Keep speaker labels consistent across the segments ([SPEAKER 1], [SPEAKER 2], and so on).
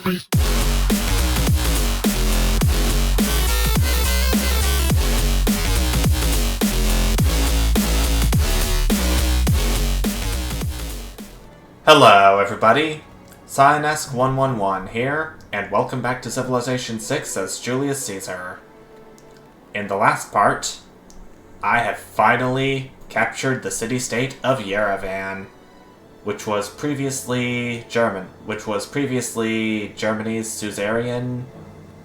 [SPEAKER 1] Hello, everybody. Cyanesk111 here, and welcome back to Civilization 6 as Julius Caesar. In the last part, I have finally captured the city-state of Yerevan, which was previously Germany's suzerain...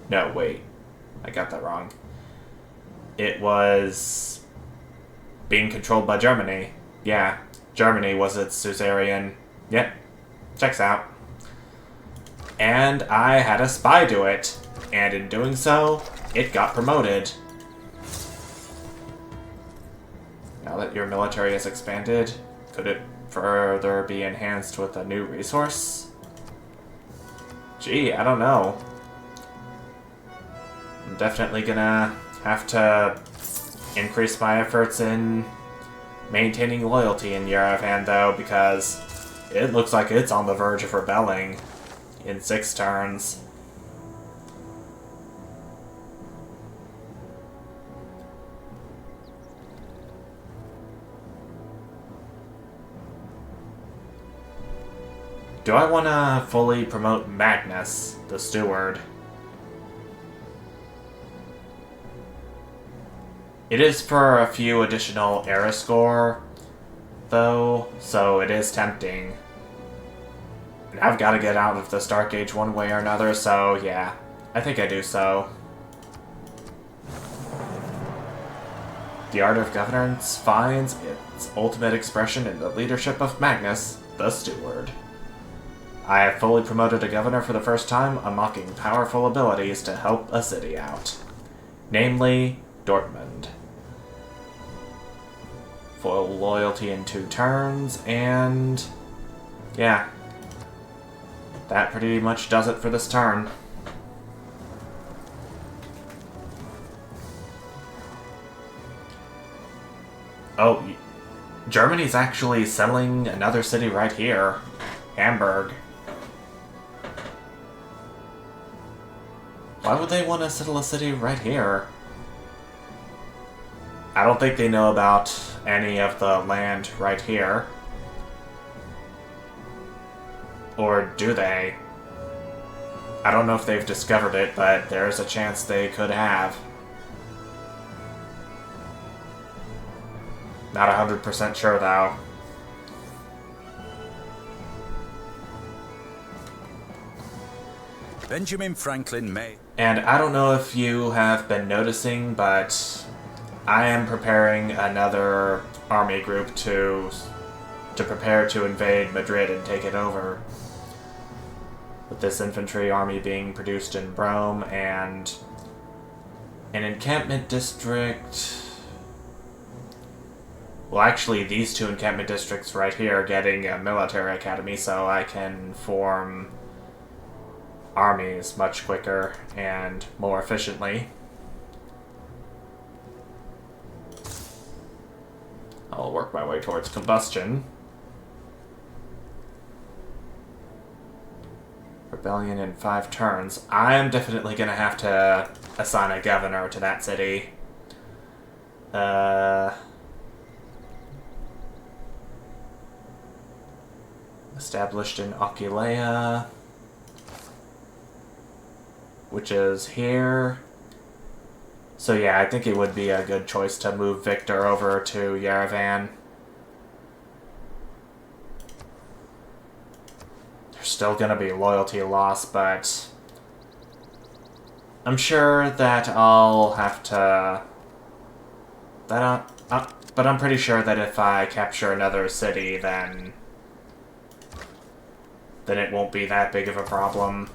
[SPEAKER 1] No, wait. I got that wrong. It was being controlled by Germany. Yeah, Germany was its suzerain. Yep, checks out. And I had a spy do it, and in doing so, it got promoted. Now that your military has expanded, could it further be enhanced with a new resource? Gee, I don't know. I'm definitely gonna have to increase my efforts in maintaining loyalty in Yerevan, though, because it looks like it's on the verge of rebelling in 6 turns. Do I want to fully promote Magnus, the steward? It is for a few additional era score, though, so it is tempting. And I've got to get out of this Dark Age one way or another, so yeah, I think I do so. The art of governance finds its ultimate expression in the leadership of Magnus, the steward. I have fully promoted a governor for the first time, unlocking powerful abilities to help a city out. Namely, Dortmund. Full loyalty in 2 turns, and yeah. That pretty much does it for this turn. Oh, Germany's actually settling another city right here. Hamburg. Why would they want to settle a city right here? I don't think they know about any of the land right here. Or do they? I don't know if they've discovered it, but there's a chance they could have. Not 100% sure, though.
[SPEAKER 2] Benjamin Franklin may...
[SPEAKER 1] And I don't know if you have been noticing, but I am preparing another army group to prepare to invade Madrid and take it over. With this infantry army being produced in Rome and an encampment district... Well, actually, these 2 encampment districts right here are getting a military academy, so I can form armies much quicker and more efficiently. I'll work my way towards combustion. Rebellion in 5 turns. I'm definitely gonna have to assign a governor to that city. Established in Aquileia, which is here. So yeah, I think it would be a good choice to move Victor over to Yerevan. There's still gonna be loyalty loss, but I'm sure that I'll have to... but I'm pretty sure that if I capture another city, then it won't be that big of a problem.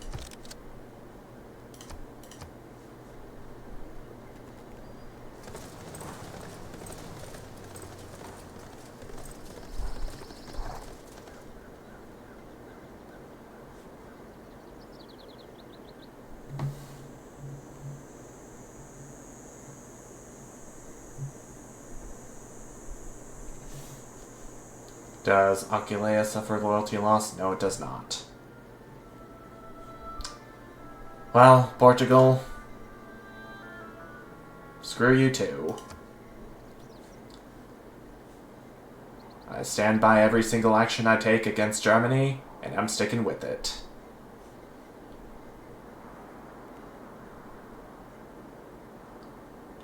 [SPEAKER 1] Does Aquileia suffer loyalty loss? No, it does not. Well, Portugal, screw you too. I stand by every single action I take against Germany, and I'm sticking with it.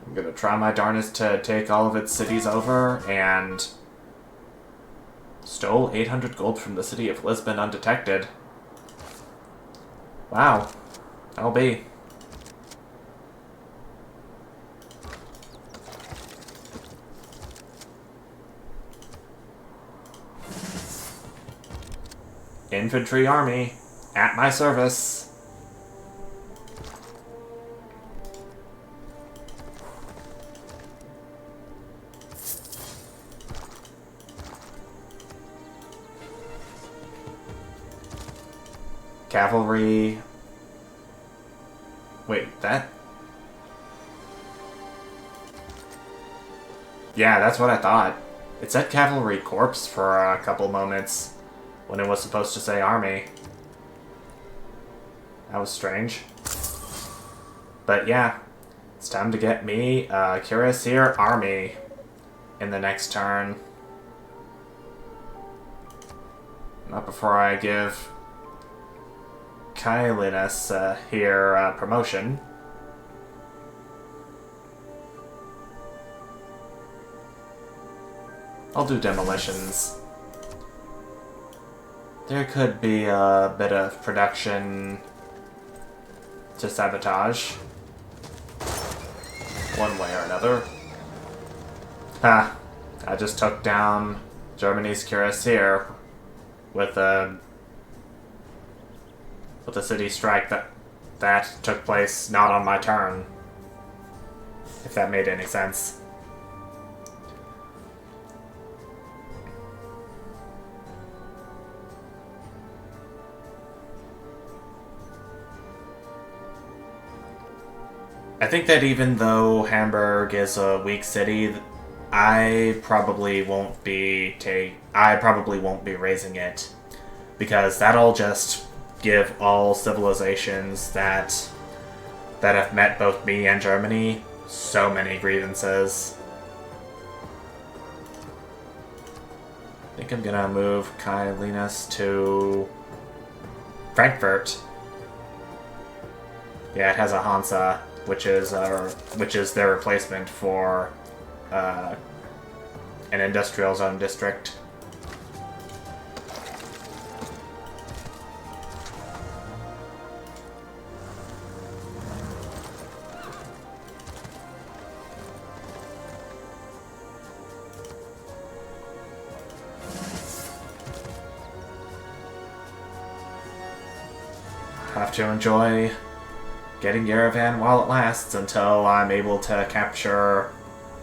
[SPEAKER 1] I'm gonna try my darnest to take all of its cities over, and stole 800 gold from the city of Lisbon undetected. Wow. That'll be. Infantry army, at my service. Cavalry. Wait, that? Yeah, that's what I thought. It said cavalry corps for a couple moments when it was supposed to say army. That was strange. But yeah, it's time to get me a Cuirassier army in the next turn. Not before I give Kylinus here promotion. I'll do demolitions. There could be a bit of production to sabotage. One way or another. Ha! I just took down Germany's Cuirassier with a city strike that took place not on my turn. If that made any sense. I think that even though Hamburg is a weak city, I probably won't be raising it, because that'll just give all civilizations that have met both me and Germany so many grievances. I think I'm gonna move Kylinus to Frankfurt. Yeah, it has a Hansa, which is their replacement for an industrial zone district. Have to enjoy getting Yerevan while it lasts until I'm able to capture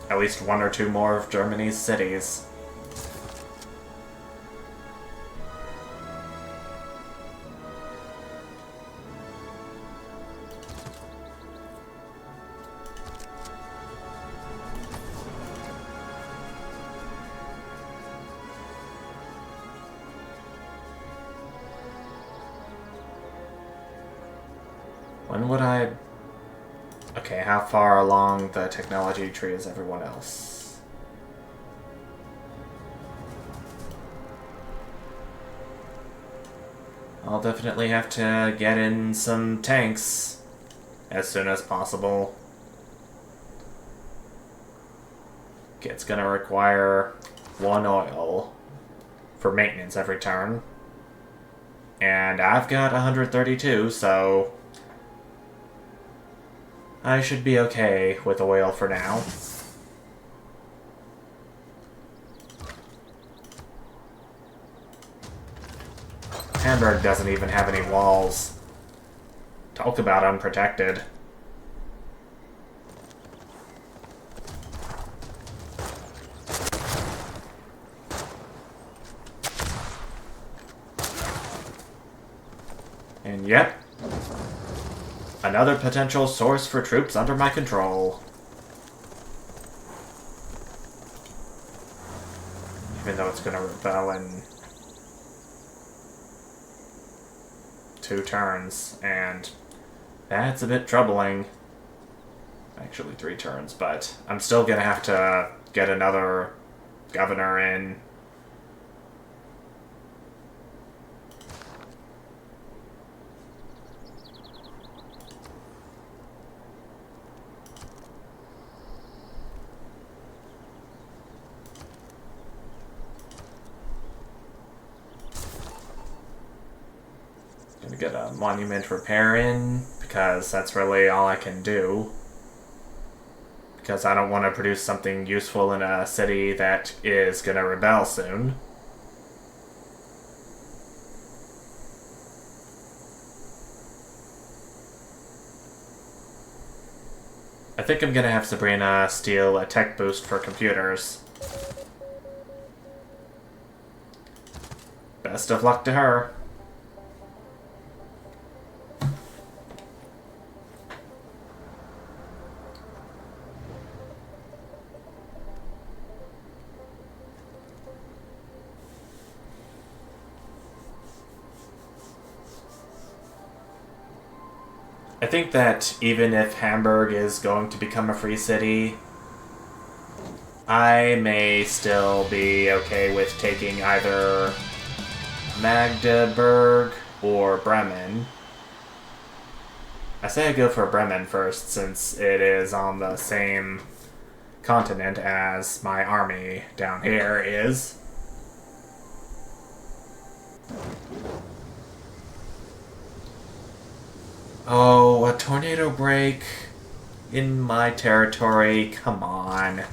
[SPEAKER 1] at least one or two more of Germany's cities. When would I... Okay, how far along the technology tree is everyone else? I'll definitely have to get in some tanks as soon as possible. It's gonna require 1 oil for maintenance every turn. And I've got 132, so I should be okay with oil for now. Hamburg doesn't even have any walls. Talk about unprotected. And yep, another potential source for troops under my control. Even though it's gonna rebel in 2 turns, and That's a bit troubling. Actually, 3 turns, but I'm still gonna have to get another governor in. Gonna get a monument repair in, because that's really all I can do. Because I don't want to produce something useful in a city that is gonna rebel soon. I think I'm gonna have Sabrina steal a tech boost for computers. Best of luck to her. I think that even if Hamburg is going to become a free city, I may still be okay with taking either Magdeburg or Bremen. I say I go for Bremen first, since it is on the same continent as my army down here is. Oh, a tornado break in my territory? Come on.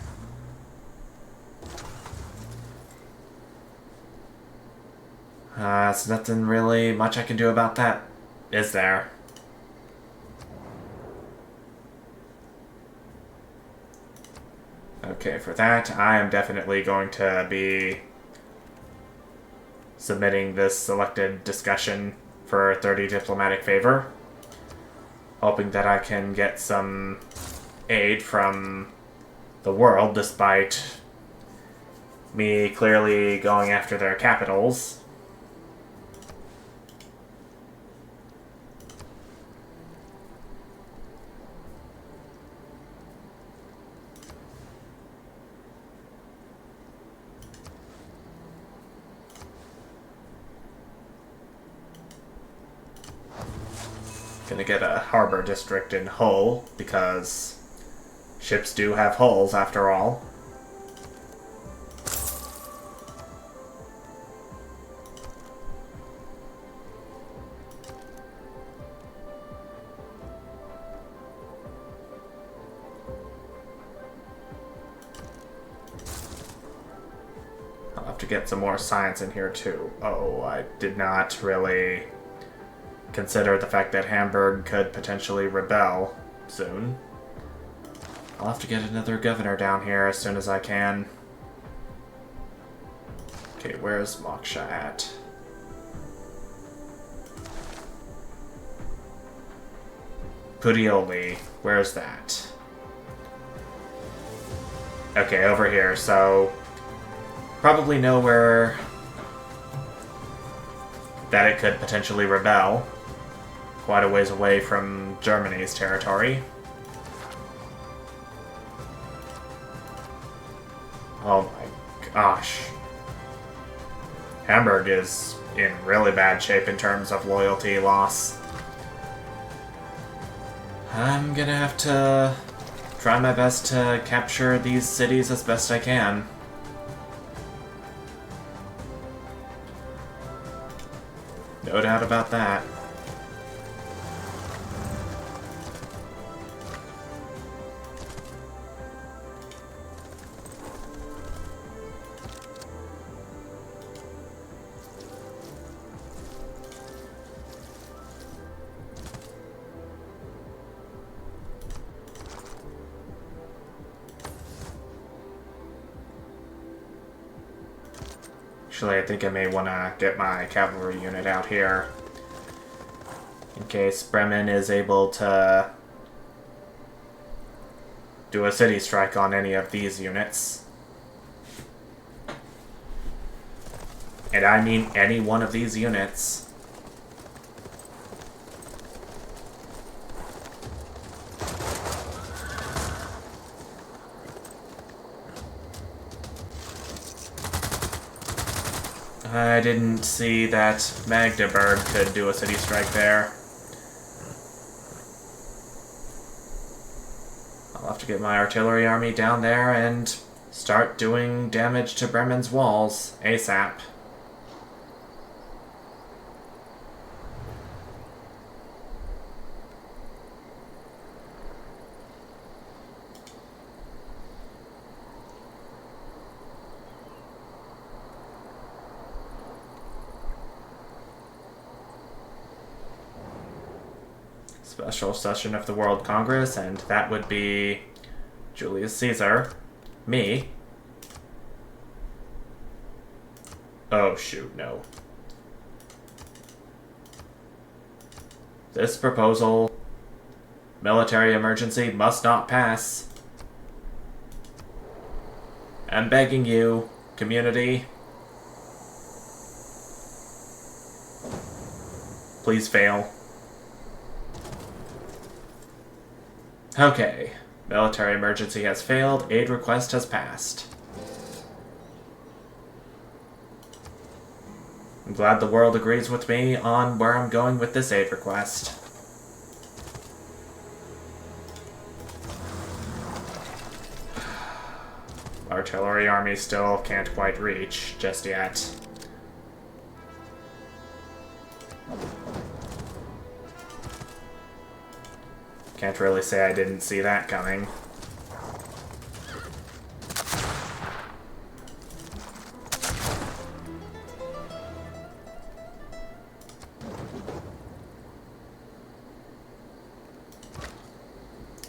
[SPEAKER 1] There's nothing really much I can do about that, is there? Okay, for that, I am definitely going to be submitting this selected discussion for 30 diplomatic favor, hoping that I can get some aid from the world despite me clearly going after their capitals. Gonna get a harbor district in Hull, because ships do have hulls after all. I'll have to get some more science in here too. Oh, I did not really consider the fact that Hamburg could potentially rebel soon. I'll have to get another governor down here as soon as I can. Okay, where's Moksha at? Pudioli, where's that? Okay, over here, so probably know where that it could potentially rebel. Quite a ways away from Germany's territory. Oh my gosh. Hamburg is in really bad shape in terms of loyalty loss. I'm gonna have to try my best to capture these cities as best I can. No doubt about that. Actually, I think I may want to get my cavalry unit out here in case Bremen is able to do a city strike on any of these units. And I mean any one of these units. I didn't see that Magdeburg could do a city strike there. I'll have to get my artillery army down there and start doing damage to Bremen's walls ASAP. Special session of the World Congress, and that would be Julius Caesar, me. Oh shoot, no. This proposal, military emergency, must not pass. I'm begging you, community. Please fail. Okay. Military emergency has failed. Aid request has passed. I'm glad the world agrees with me on where I'm going with this aid request. Artillery army still can't quite reach just yet. Can't really say I didn't see that coming.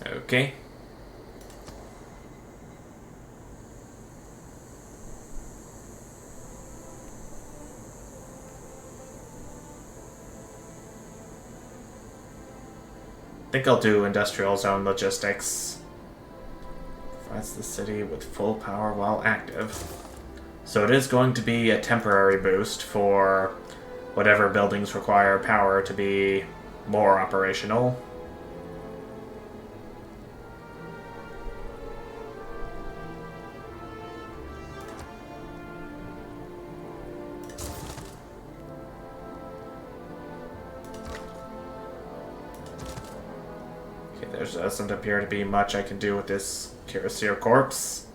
[SPEAKER 1] Okay. I think I'll do industrial zone logistics. Provides the city with full power while active. So it is going to be a temporary boost for whatever buildings require power to be more operational. There doesn't appear to be much I can do with this Cuirassier corpse.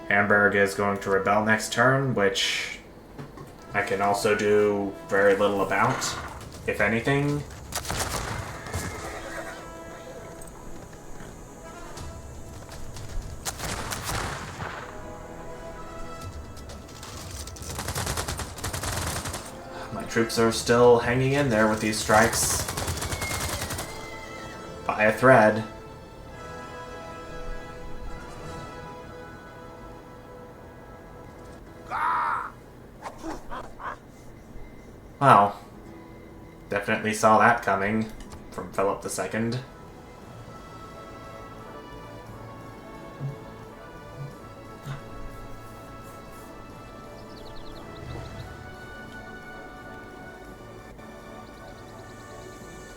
[SPEAKER 1] Hamburg is going to rebel next turn, which I can also do very little about, if anything. My troops are still hanging in there with these strikes. By a thread. Well, definitely saw that coming from Philip II.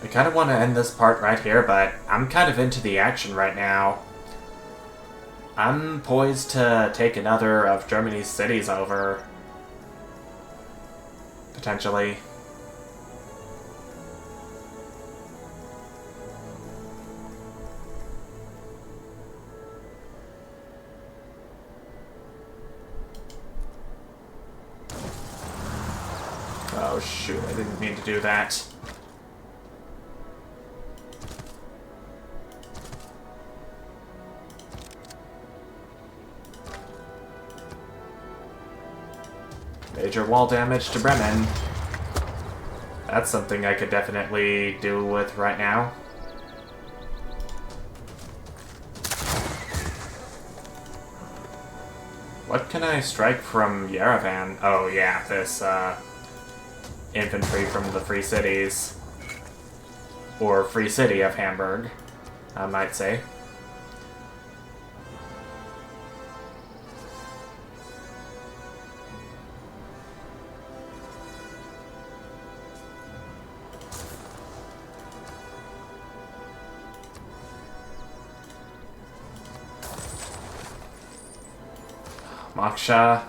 [SPEAKER 1] I kind of want to end this part right here, but I'm kind of into the action right now. I'm poised to take another of Germany's cities over. Potentially. Oh shoot, I didn't mean to do that. Major wall damage to Bremen. That's something I could definitely deal with right now. What can I strike from Yerevan? Oh yeah, this infantry from the Free Cities. Or Free City of Hamburg, I might say. Moksha.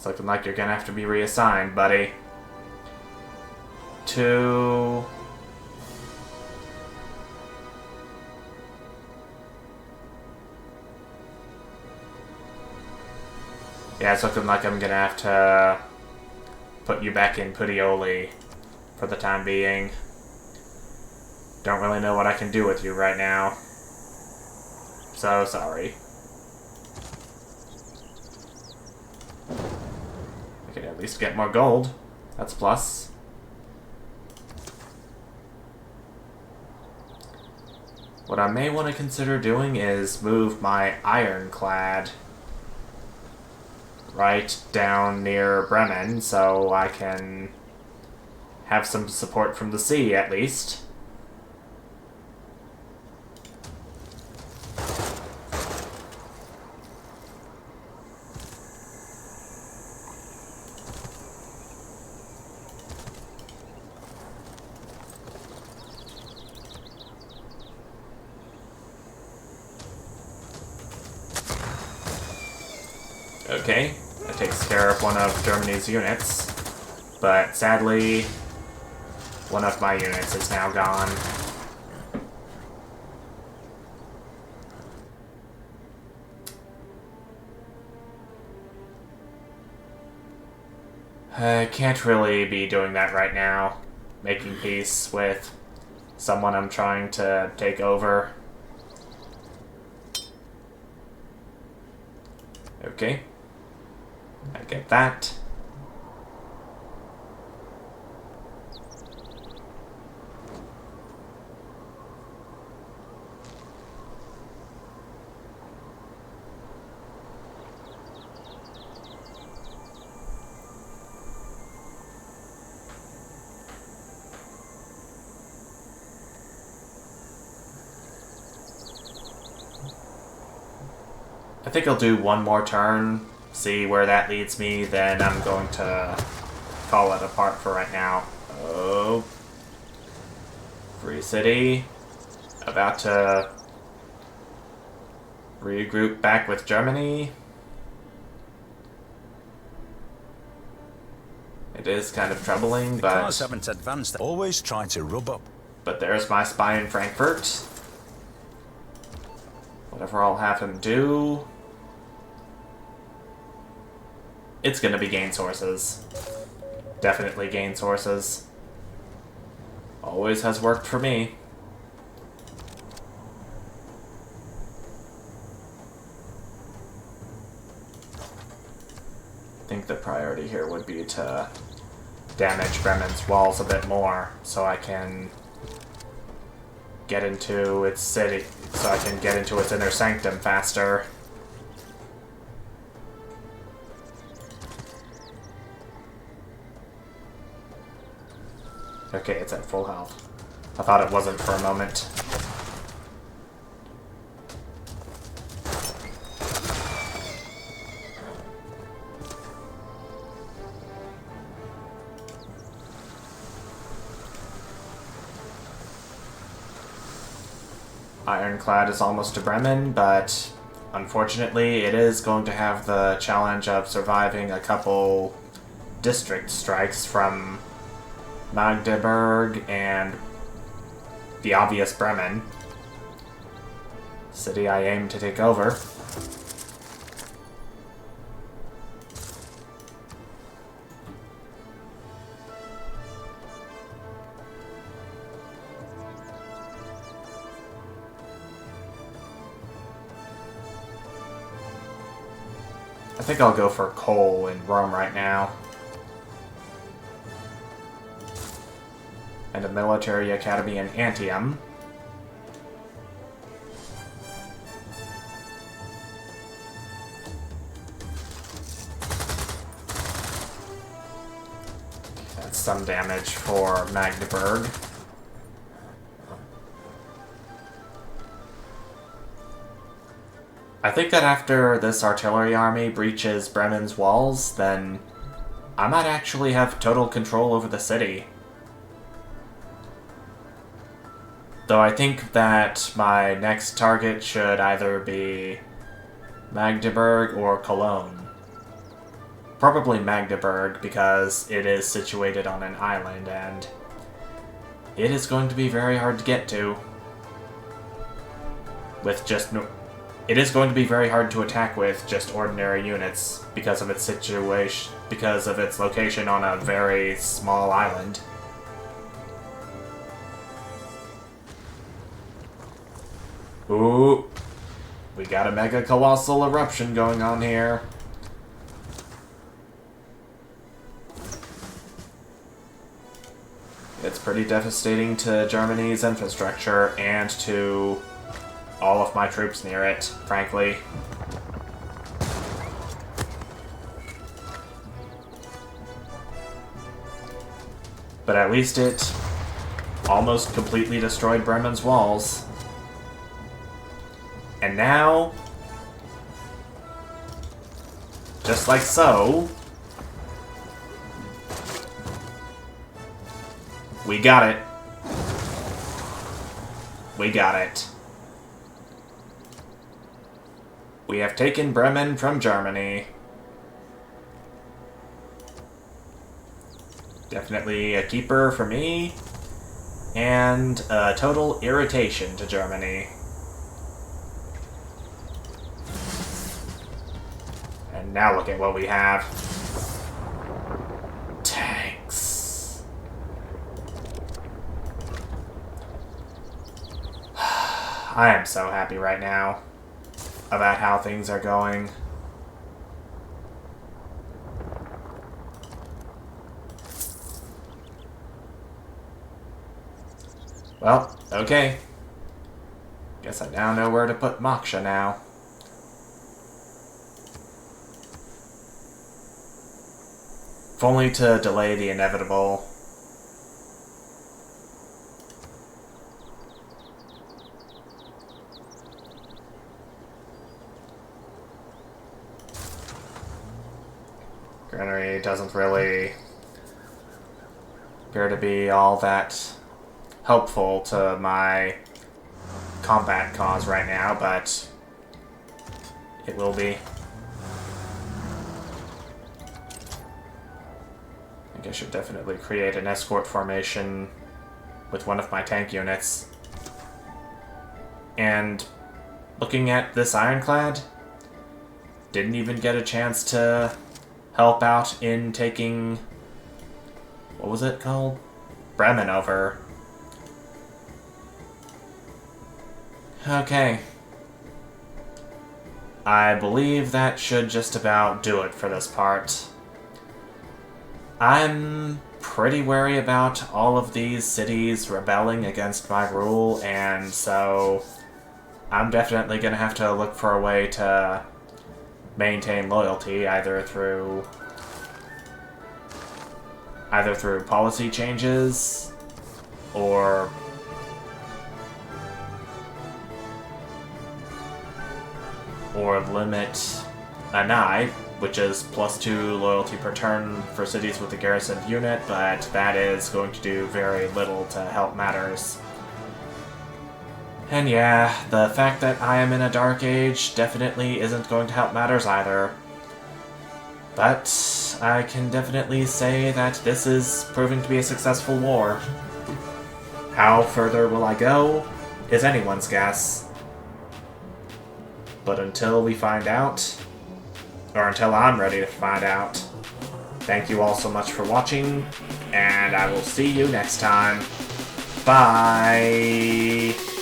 [SPEAKER 1] It's looking like you're gonna have to be reassigned, buddy. To... Yeah, it's looking like I'm gonna have to put you back in Puteoli for the time being. Don't really know what I can do with you right now. So sorry. I can at least get more gold. That's a plus. What I may want to consider doing is move my ironclad right down near Bremen so I can have some support from the sea at least. Okay, that takes care of one of Germany's units, but sadly, one of my units is now gone. I can't really be doing that right now, making peace with someone I'm trying to take over. Okay. I get that. I think I'll do one more turn, see where that leads me, then I'm going to call it apart for right now. Oh. Free City. About to regroup back with Germany. It is kind of troubling, but...
[SPEAKER 2] Cars haven't advanced. Always try to rub up.
[SPEAKER 1] But there's my spy in Frankfurt. Whatever I'll have him do... It's gonna be gain sources. Definitely gain sources. Always has worked for me. I think the priority here would be to damage Bremen's walls a bit more, so I can get into its city, so I can get into its inner sanctum faster. Okay, it's at full health. I thought it wasn't for a moment. Ironclad is almost to Bremen, but unfortunately it is going to have the challenge of surviving a couple district strikes from Magdeburg and the obvious Bremen. City I aim to take over. I think I'll go for coal in Rome right now. And a military academy in Antium. That's some damage for Magdeburg. I think that after this artillery army breaches Bremen's walls, then I might actually have total control over the city. Though I think that my next target should either be Magdeburg or Cologne. Probably Magdeburg, because it is situated on an island, and it is going to be very hard to get to. With just no... It is going to be very hard to attack with just ordinary units because of its situation, because of its location on a very small island. Ooh, we got a mega colossal eruption going on here. It's pretty devastating to Germany's infrastructure and to all of my troops near it, frankly. But at least it almost completely destroyed Bremen's walls. And now, just like so, we got it. We got it. We have taken Bremen from Germany. Definitely a keeper for me, and a total irritation to Germany. And now look at what we have. Tanks. I am so happy right now about how things are going. Well, okay. Guess I now know where to put Moksha now. If only to delay the inevitable. Granary doesn't really appear to be all that helpful to my combat cause right now, but it will be. I think I should definitely create an escort formation with one of my tank units. And looking at this ironclad, didn't even get a chance to help out in taking, what was it called? Bremen over. Okay. I believe that should just about do it for this part. I'm pretty wary about all of these cities rebelling against my rule, and so I'm definitely going to have to look for a way to maintain loyalty, either through policy changes or limit Anai, which is +2 loyalty per turn for cities with a garrisoned unit, but that is going to do very little to help matters. And yeah, the fact that I am in a dark age definitely isn't going to help matters either. But I can definitely say that this is proving to be a successful war. How further will I go is anyone's guess. But until we find out, or until I'm ready to find out, thank you all so much for watching, and I will see you next time. Bye!